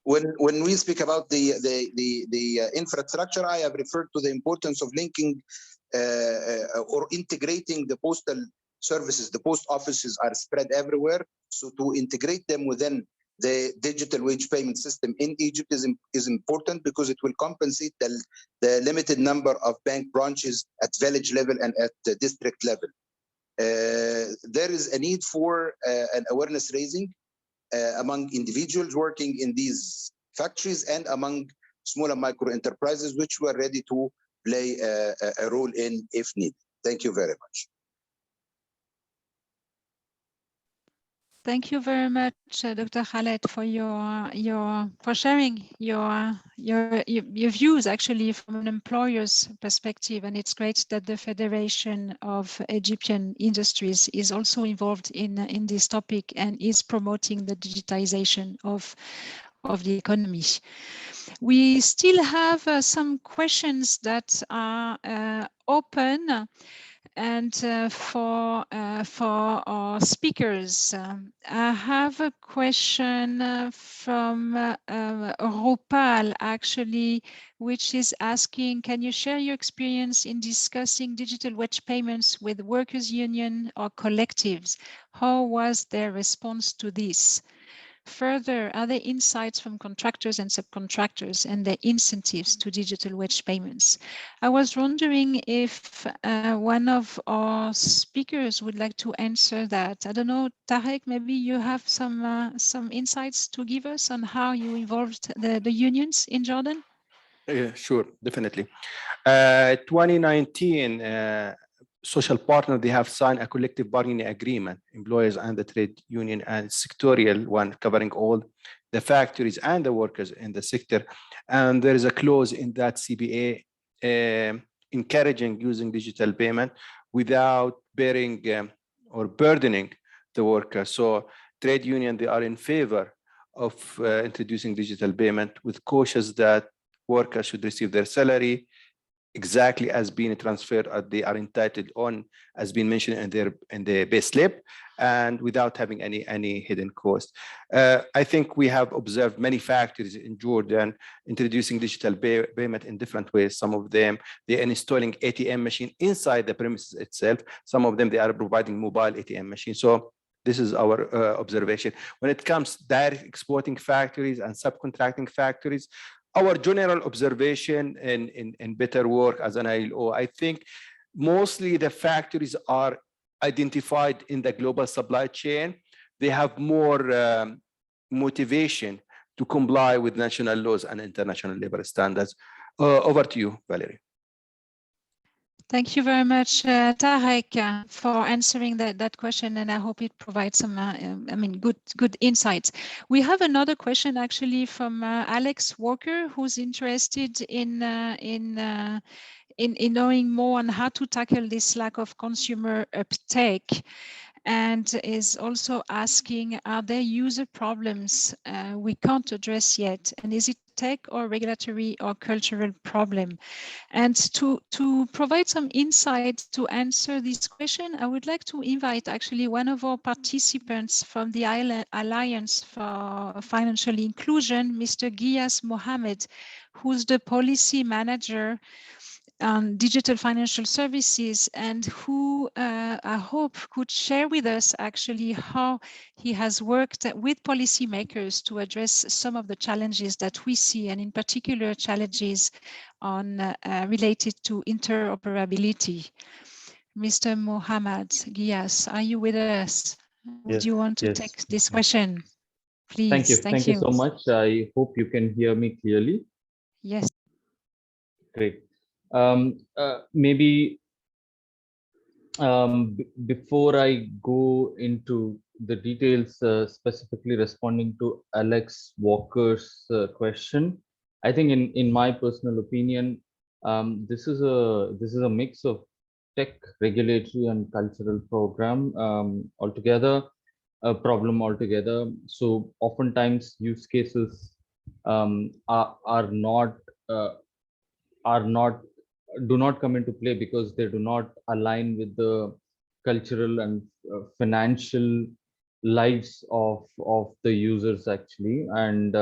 when we speak about the infrastructure, I have referred to the importance of linking or integrating the postal services. The post offices are spread everywhere, so to integrate them within the digital wage payment system in Egypt is important, because it will compensate the limited number of bank branches at village level and at the district level. There is a need for an awareness raising among individuals working in these factories and among small and micro enterprises, which were ready to play a role in if needed. Thank you very much. Thank you very much, Dr. Khaled, for for sharing your views actually from an employer's perspective. And it's great that the Federation of Egyptian Industries is also involved in this topic and is promoting the digitization of the economy. We still have some questions that are open. And for our speakers, I have a question from Rupal, actually, which is asking, can you share your experience in discussing digital wage payments with workers' union or collectives? How was their response to this? Further, are there insights from contractors and subcontractors and their incentives to digital wage payments? I was wondering if one of our speakers would like to answer that. I don't know, Tarek, maybe you have some insights to give us on how you involved the unions in Jordan? Yeah, sure, definitely. 2019, social partner, they have signed a collective bargaining agreement, employers and the trade union, and sectorial one covering all the factories and the workers in the sector. And there is a clause in that CBA encouraging using digital payment without bearing or burdening the worker. So trade union, they are in favor of introducing digital payment with cautious that workers should receive their salary exactly as being transferred as they are entitled on, as been mentioned in the pay slip, and without having any hidden cost. I think we have observed many factories in Jordan introducing digital payment in different ways. Some of them, they are installing ATM machine inside the premises itself. Some of them, they are providing mobile ATM machine. So this is our observation. When it comes direct exporting factories and subcontracting factories, our general observation in BetterWork as an ILO, I think mostly the factories are identified in the global supply chain. They have more motivation to comply with national laws and international labor standards. Over to you, Valerie. Thank you very much, Tarek, for answering that question, and I hope it provides some, good insights. We have another question actually from Alex Walker, who's interested in knowing more on how to tackle this lack of consumer uptake, and is also asking, are there user problems we can't address yet, and is it tech or regulatory or cultural problem? And to provide some insight to answer this question, I would like to invite actually one of our participants from the Alliance for Financial Inclusion, Mr. Giyas Mohammed, who's the policy manager on digital financial services, and who I hope could share with us actually how he has worked with policymakers to address some of the challenges that we see, and in particular challenges on related to interoperability. Mr. Mohammed Giyas, are you with us? Would you want to take this question? Please. Thank you. Thank you so much. I hope you can hear me clearly. Yes. Great. Maybe before I go into the details, specifically responding to Alex Walker's question, I think in my personal opinion, this is a mix of tech, regulatory, and cultural program altogether, a problem altogether. So oftentimes use cases do not come into play because they do not align with the cultural and financial lives of the users actually, and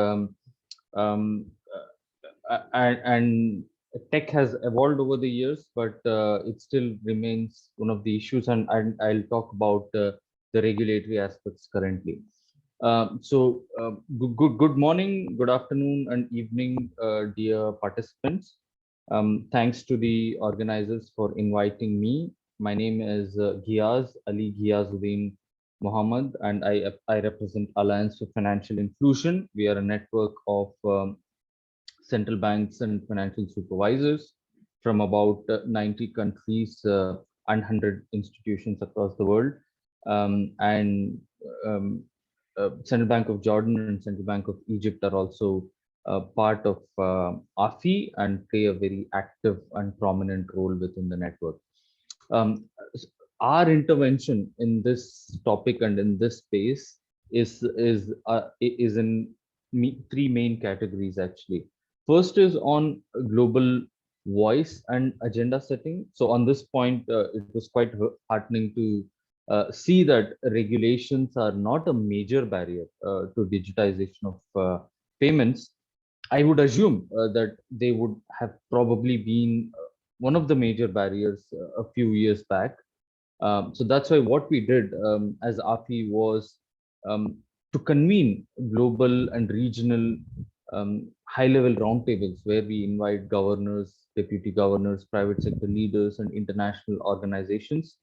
tech has evolved over the years, but it still remains one of the issues, and I'll talk about the regulatory aspects currently. Good morning, good afternoon, and evening, dear participants. Thanks to the organizers for inviting me. My name is Giyas Ali Ghiyazuddin Mohammed, and I represent Alliance for Financial Inclusion. We are a network of central banks and financial supervisors from about 90 countries and 100 institutions across the world. Central Bank of Jordan and Central Bank of Egypt are also part of AFI and play a very active and prominent role within the network. Our intervention in this topic and in this space is in three main categories actually. First is on global voice and agenda setting. So on this point, it was quite heartening to see that regulations are not a major barrier to digitization of payments. I would assume that they would have probably been one of the major barriers a few years back. So that's why what we did as AFI was to convene global and regional high-level roundtables where we invite governors, deputy governors, private sector leaders, and international organizations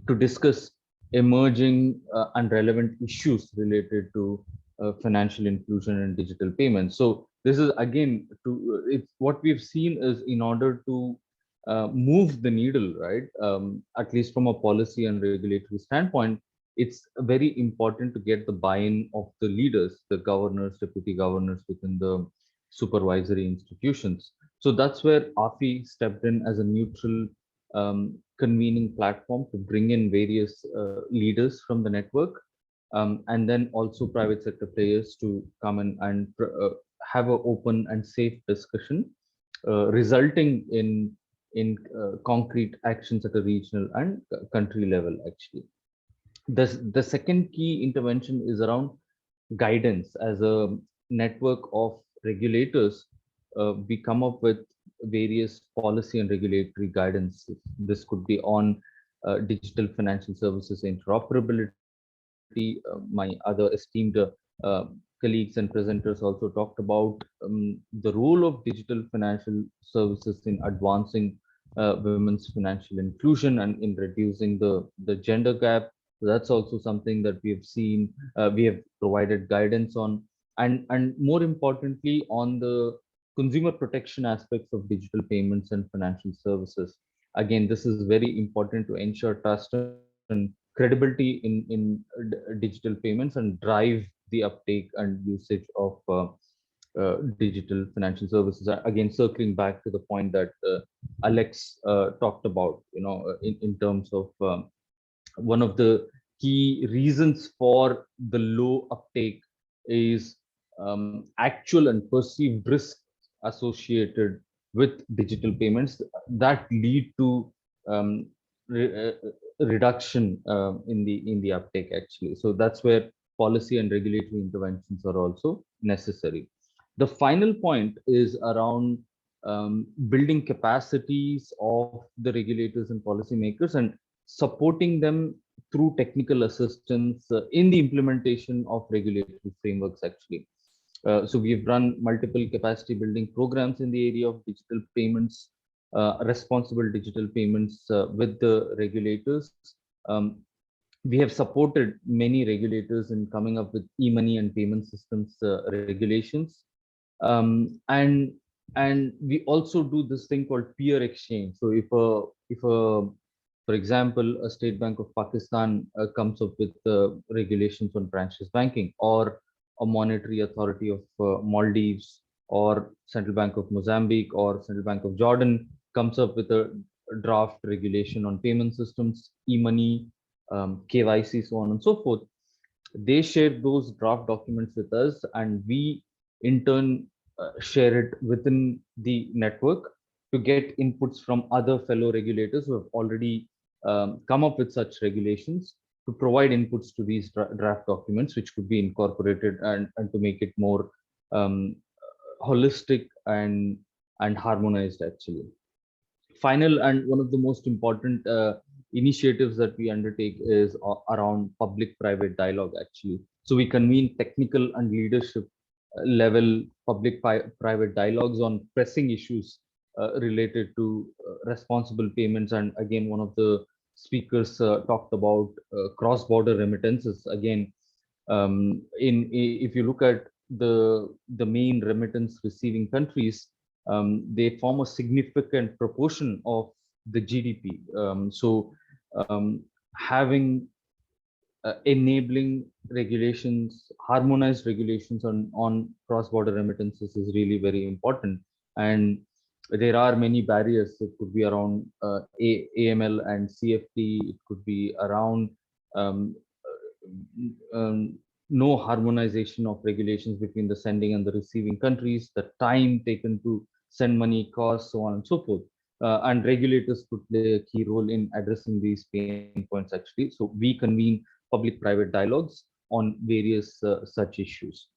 to discuss emerging and relevant issues related to financial inclusion and digital payments. So this is again it's what we've seen is in order to move the needle, right? At least from a policy and regulatory standpoint, it's very important to get the buy-in of the leaders, the governors, deputy governors within the supervisory institutions. So that's where AFI stepped in as a neutral convening platform to bring in various leaders from the network, and then also private sector players to come in and have an open and safe discussion, resulting in concrete actions at a regional and country level. Actually, the second key intervention is around guidance. As a network of regulators, we come up with various policy and regulatory guidance. This could be on digital financial services interoperability. My other esteemed colleagues and presenters also talked about the role of digital financial services in advancing women's financial inclusion and in reducing the gender gap. So that's also something that we have seen, we have provided guidance on, and more importantly, on the consumer protection aspects of digital payments and financial services. Again, this is very important to ensure trust and credibility in digital payments and drive the uptake and usage of digital financial services. Again, circling back to the point that Alex talked about, in terms of one of the key reasons for the low uptake is actual and perceived risk associated with digital payments that lead to um, re- uh, reduction in the uptake, actually. So that's where policy and regulatory interventions are also necessary. The final point is around building capacities of the regulators and policymakers and supporting them through technical assistance in the implementation of regulatory frameworks, actually. So we've run multiple capacity building programs in the area of digital payments, responsible digital payments with the regulators. We have supported many regulators in coming up with e-money and payment systems regulations. And we also do this thing called peer exchange. So if for example, a State Bank of Pakistan comes up with regulations on branchless banking, or a monetary authority of Maldives, or Central Bank of Mozambique, or Central Bank of Jordan comes up with a draft regulation on payment systems, e-money, KYC, so on and so forth. They share those draft documents with us, and we in turn share it within the network to get inputs from other fellow regulators who have already come up with such regulations, to provide inputs to these draft documents, which could be incorporated and to make it more holistic and harmonized, actually. Final and one of the most important initiatives that we undertake is around public-private dialogue, actually. So we convene technical and leadership level public-private dialogues on pressing issues related to responsible payments. And again, one of the speakers talked about cross-border remittances. Again, if you look at the main remittance receiving countries, they form a significant proportion of the GDP. Having enabling regulations, harmonized regulations on cross-border remittances is really very important. And there are many barriers. It could be around AML and CFT. It could be around no harmonization of regulations between the sending and the receiving countries, the time taken to send money, costs, so on and so forth. And regulators could play a key role in addressing these pain points, actually. So we convene public-private dialogues on various such issues.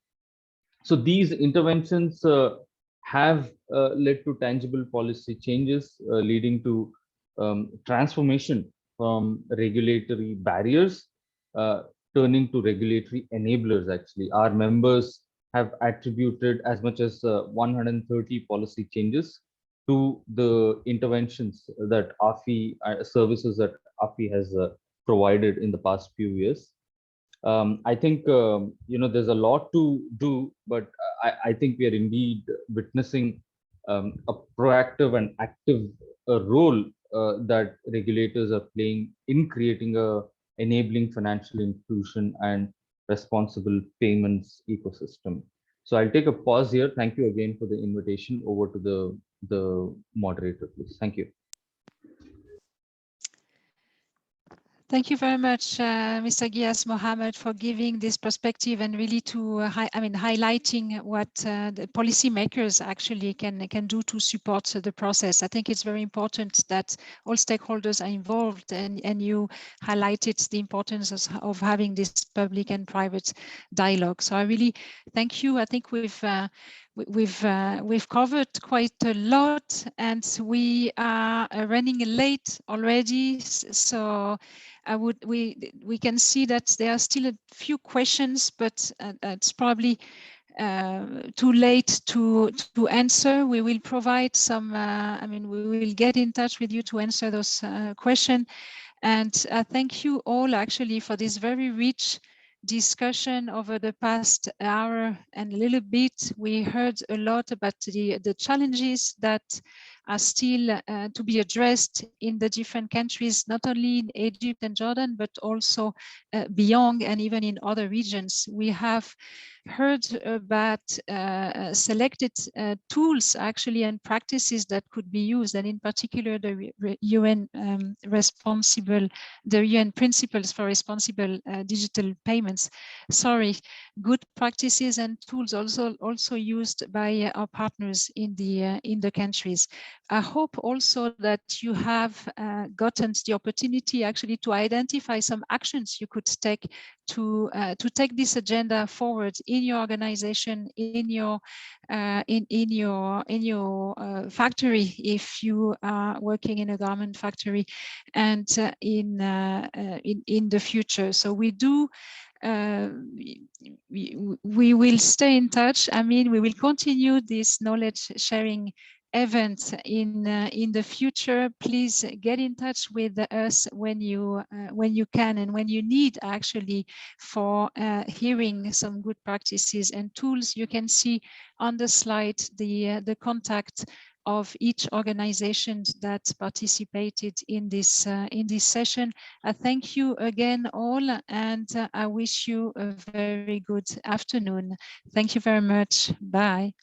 So these interventions have led to tangible policy changes, leading to transformation from regulatory barriers turning to regulatory enablers. Actually, our members have attributed as much as 130 policy changes to the interventions that AFI, services that AFI has provided in the past few years. I think there's a lot to do, but I think we are indeed witnessing a proactive and active role that regulators are playing in creating a enabling financial inclusion and responsible payments ecosystem. So I'll take a pause here. Thank you again for the invitation. Over to the moderator, please. Thank you. Thank you very much, Mr. Gias Mohammed, for giving this perspective and really to highlighting what the policymakers actually can do to support the process. I think it's very important that all stakeholders are involved, and you highlighted the importance of having this public and private dialogue. So I really thank you. I think we've covered quite a lot, and we are running late already. So we can see that there are still a few questions, but it's probably too late to answer. We will provide some. We will get in touch with you to answer those questions. And thank you all actually for this very rich discussion over the past hour and a little bit. We heard a lot about the challenges that are still to be addressed in the different countries, not only in Egypt and Jordan, but also beyond and even in other regions. We have heard about selected tools actually and practices that could be used, and in particular the UN principles for responsible digital payments. Good practices and tools also used by our partners in the countries. I hope also that you have gotten the opportunity actually to identify some actions you could take to take this agenda forward in your organization, in your factory, if you are working in a garment factory, and in the future. So we will stay in touch. We will continue this knowledge sharing event in the future. Please get in touch with us when you can and when you need actually for hearing some good practices and tools. You can see on the slide the contact of each organization that participated in this session. I thank you again all, and I wish you a very good afternoon. Thank you very much. Bye.